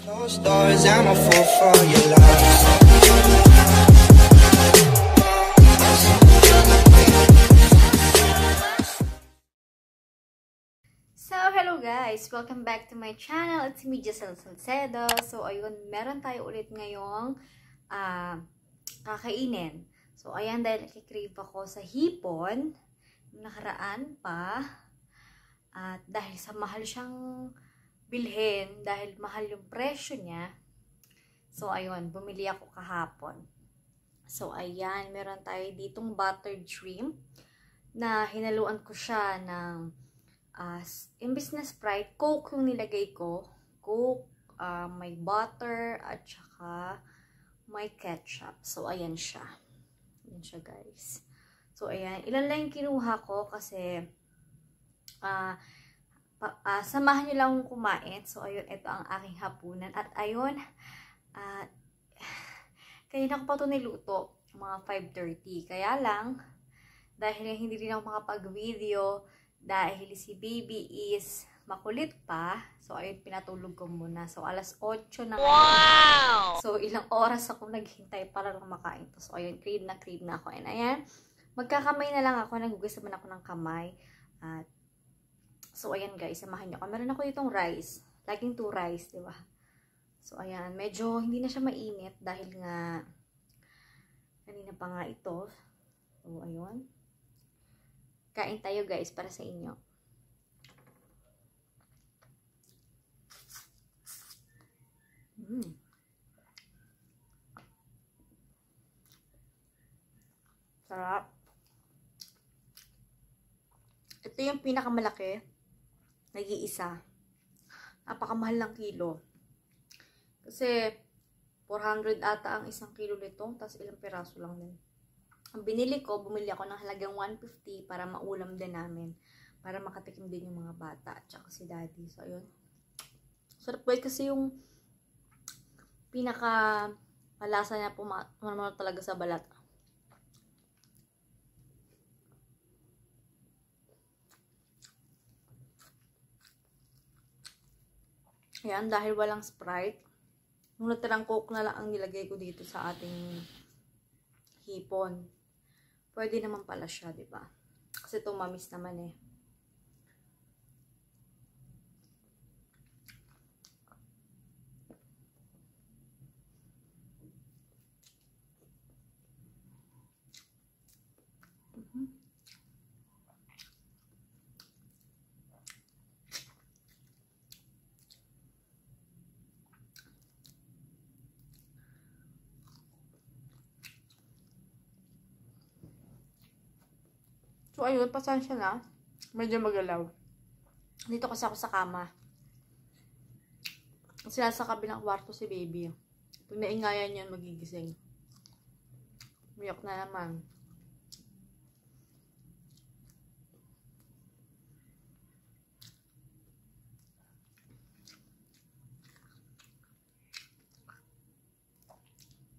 Closed doors, I'm a fool for your love. So, hello guys! Welcome back to my channel. It's me, Giselle Salcedo. So, ayun, meron tayo ulit ngayong kakainin. So, ayan, dahil nakikrave ako sa hipon, nakaraan pa. At dahil sa mahal siyang bilhin, dahil mahal yung presyo niya, so ayun, bumili ako kahapon. So ayan, meron tayo ditong buttered shrimp na hinaluan ko siya ng imbis na Sprite, Coke yung nilagay ko. Coke, may butter, at saka may ketchup. So ayan siya. Ayan siya guys. So ayan, ilan lang yung kinuha ko kasi samahan nyo lang akong kumain. So, ayun, ito ang aking hapunan. At ayun, kanina ko pa ito niluto, mga 5:30. Kaya lang, dahil hindi rin ako makapag-video, dahil si baby is makulit pa, so ayun, pinatulog ko muna. So, alas 8 na ngayon. Wow! So, ilang oras ako naghintay para lang makain to. So, ayun, crave na ako. And ayan, magkakamay na lang ako, nagugas naman ako ng kamay. At so, ayan guys, samahan nyo ako. Meron ako itong rice. Laging 2 rice, di ba? So, ayan. Medyo hindi na siya mainit dahil nga kanina pa nga ito. So, ayun. Kain tayo guys para sa inyo. Sarap. Ito yung pinakamalaki. Nag-iisa. Napakamahal ng kilo. Kasi 400 ata ang isang kilo nito. Tapos ilang piraso lang din. Ang binili ko, bumili ako ng halagang 150 para maulam din namin. Para makatikim din yung mga bata. At saka si daddy. So, ayun. Sarap boy kasi yung pinaka malasa niya pumamal talaga sa balat. Ayan, dahil walang Sprite, yung natirang Coke na lang ang nilagay ko dito sa ating hipon. Pwede naman pala siya, di ba? Kasi tumamis naman eh. So, ayun, pasensya na. Medyo magalaw. Dito kasi ako sa kama. Sila sa kabilang kwarto si baby. Pag naingayan yan, magigising. Umiyak na naman.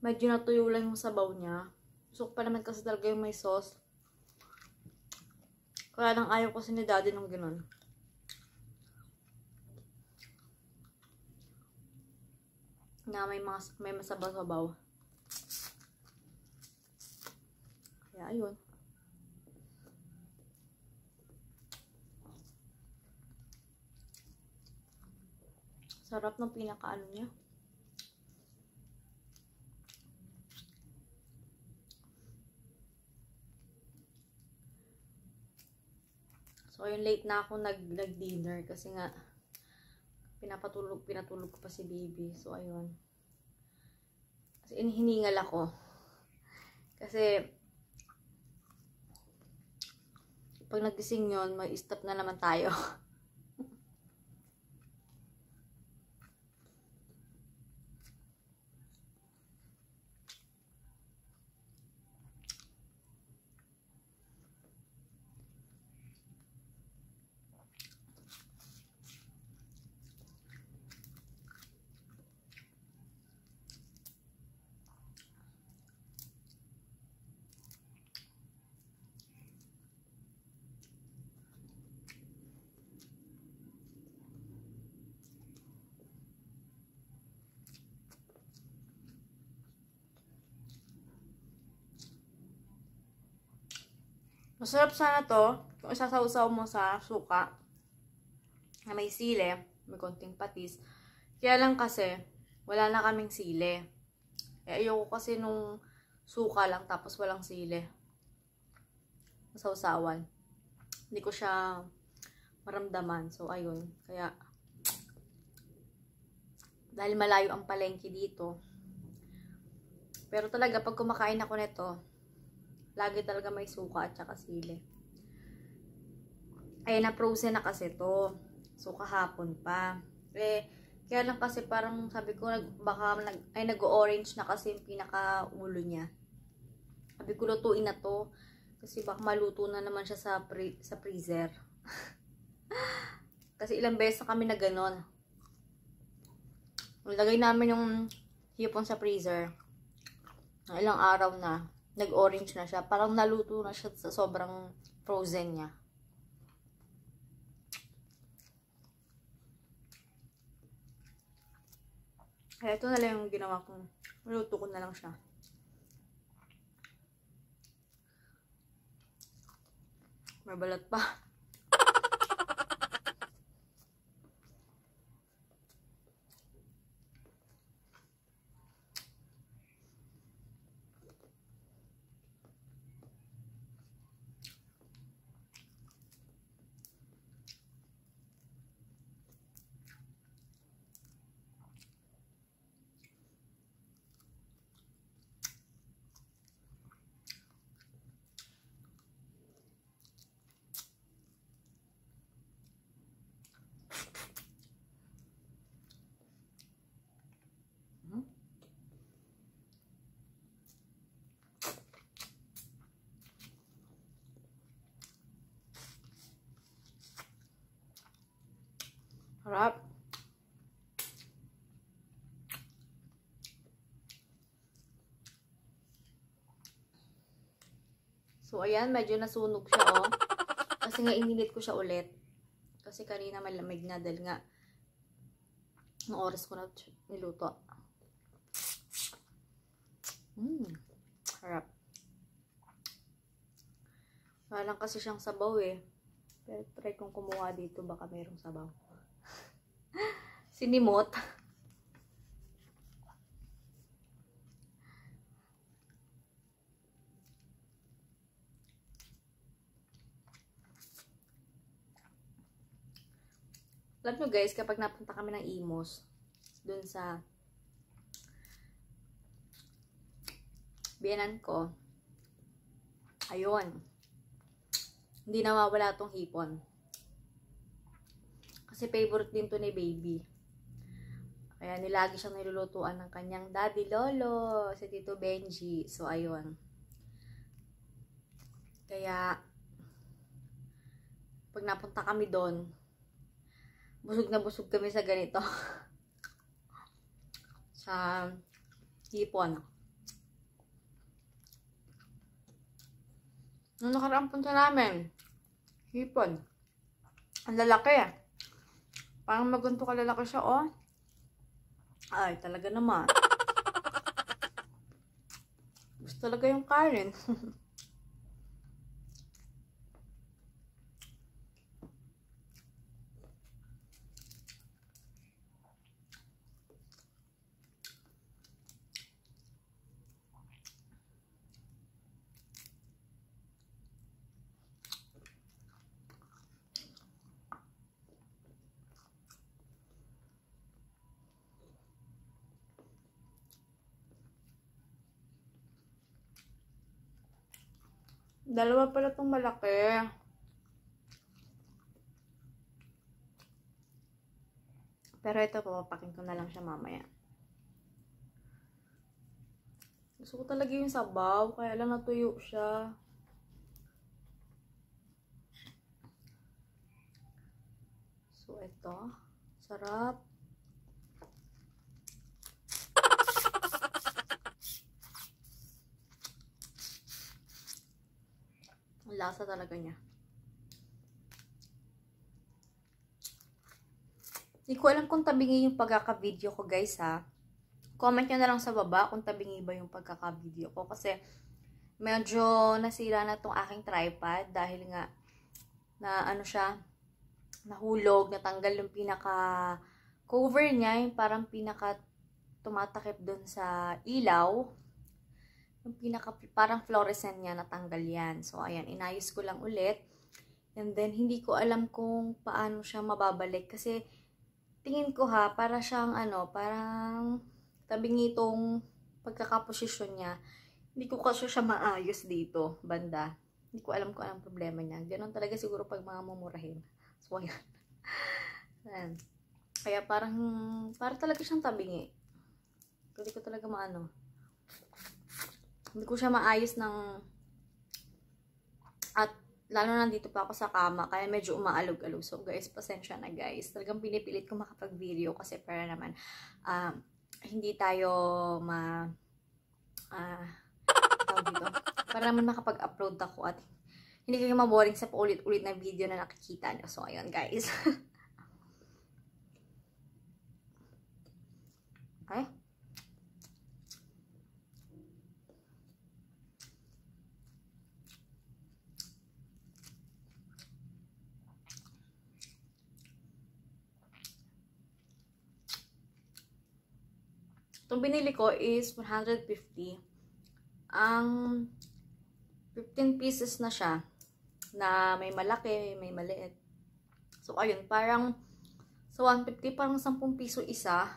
Medyo natuyo lang yung sabaw niya. Gusto ko pa naman kasi talaga yung may sauce. Kaya lang ayaw ko ni daddy nung gano'n. Na may masabaw-sabaw. Kaya ayun. Sarap ng pinakaano niya. So, ayun, late na ako nag-dinner kasi nga pinatulog ko pa si baby. So, ayun. Kasi hiningal ako. Kasi pag nagising yun, may stop na naman tayo. Masarap sana to kung isasaw-saw mo sa suka na may sili, may konting patis. Kaya lang kasi, wala na kaming sili. Ayoko kasi nung suka lang tapos walang sili. Masawsawan. Hindi ko siya maramdaman. So, ayun. Kaya, dahil malayo ang palengke dito. Pero talaga, pag kumakain ako nito, lagi talaga may suka at saka sili. Ay, na-frozen na kasi to. So, kahapon pa. Kaya lang kasi parang sabi ko, nag-orange na kasi yung pinaka-ulo niya. Sabi ko, lutuin na to. Kasi baka maluto na naman siya sa freezer. Kasi ilang beses na kami na ganon. Nilagay namin yung hipon sa freezer. Ilang araw na. Nag-orange na siya. Parang naluto na siya sa sobrang frozen niya. Kaya ito na lang yung ginawa ko. Maluto ko na lang siya. May balat pa. Harap. So, ayan, medyo nasunog siya, oh. Kasi nga, inilit ko siya ulit. Kasi kanina malamig na dahil nga ng oras ko na niluto. Harap. Wala lang kasi siyang sabaw, eh. Pero try kong kumuha dito, baka mayroong sabaw. Sinimot. Alam nyo guys, kapag napunta kami ng Imos, dun sa biyanan ko, ayun, hindi nawawala tong hipon. Kasi favorite din to ni baby. Kaya nilagi siyang nilulutuan ng kanyang daddy lolo, si Tito Benji. So, ayun. Kaya, pag napunta kami doon, busog na busog kami sa ganito. Sa hipon. Nung nakaraang punta namin, hipon. Ang lalaki. Parang magunto kalalaki siya, oh. Ay, talaga naman. Gusto talaga yung kanin. Dalawa pala itong malaki. Pero ito, papapakin ko na lang siya mamaya. Gusto ko talaga yung sabaw, kaya lang natuyo siya. So, ito. Sarap. Ang lasa talaga niya. Hindi ko alam kung tabingi yung pagkaka-video ko, guys, ha. Comment nyo na lang sa baba kung tabingi ba yung pagkaka-video ko. Kasi, medyo nasira na tong aking tripod dahil nga na ano siya, nahulog, natanggal yung pinaka cover niya, yung parang pinaka tumatakip dun sa ilaw. Yung pinaka parang fluorescent niya, natanggal yan. So ayan, inayos ko lang ulit. And then hindi ko alam kung paano siya mababalik kasi tingin ko para siyang ano, parang tabing itong pagkakaposisyon niya. Hindi ko kasi siya maayos dito, banda. Hindi ko alam kung anong problema niya. Ganon talaga siguro pag mga mumurahin. So, ayan. Ayan. Kaya parang talaga siyang tabingi. Hindi ko talaga maano. Hindi ko siya maayos ng... At lalo nandito pa ako sa kama, kaya medyo umaalog-alog. So, guys, pasensya na, guys. Talagang pinipilit ko makapag-video kasi para naman hindi tayo dito. Para naman makapag-upload ako at hindi kayo maboring sa paulit-ulit na video na nakikita nyo. So, ayun guys. Okay. Itong binili ko is 150. Ang 15 pieces na siya na may malaki, may maliit. So, ayun, parang sa 150, parang 10 piso isa.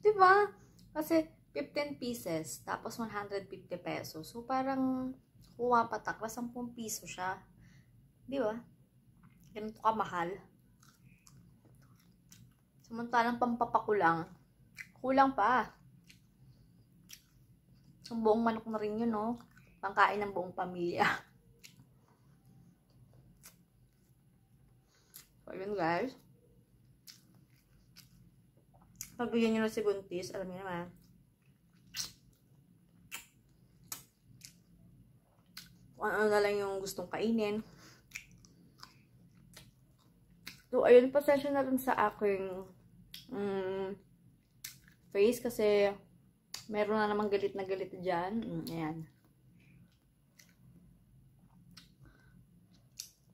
Diba? Kasi 15 pieces, tapos 150 pesos. So, parang kumapatak na 10 piso siya. Diba? Ganito kamahal. Samantalang pampapakulang, kulang pa. Ang buong manok na rin yun, no? Pangkain ng buong pamilya. So, yun guys. Pagbigyan nyo na si Buntis, alam niyo naman. Kung ano na lang yung gustong kainin. So, ayun, pasensya na rin sa aking face kasi meron na namang galit na galit dyan. Ayan.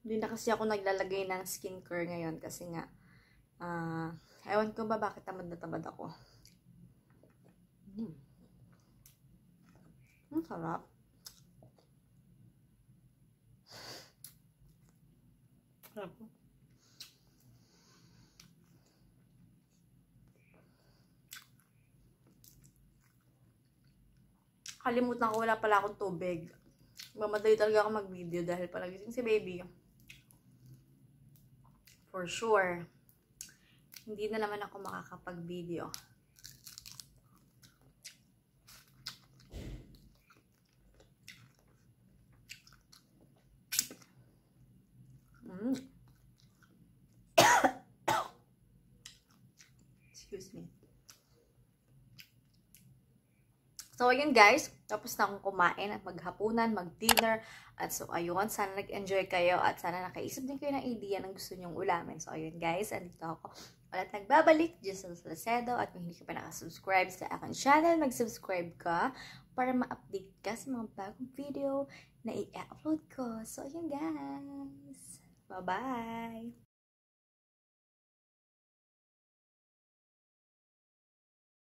Hindi na kasi ako naglalagay ng skincare ngayon kasi nga, ewan ko ba bakit tamad na tamad ako. Sarap. Sarap po. Kalimutan ko, wala pala akong tubig. Mamadali talaga ako mag-video dahil palagising si baby. For sure. Hindi na naman ako makakapag-video. Excuse me. So, ayun guys, tapos na akong kumain at maghapunan, mag-dinner. At so, ayun, sana nag-enjoy kayo at sana nakaisip din kayo ng idea ng gusto nyong ulamin. So, ayun guys, andito ako ulit nagbabalik, Giselle Salcedo. At kung hindi ka pa nakasubscribe sa aking channel, mag-subscribe ka para ma-update ka sa mga bagong video na i-upload ko. So, ayun guys, bye-bye!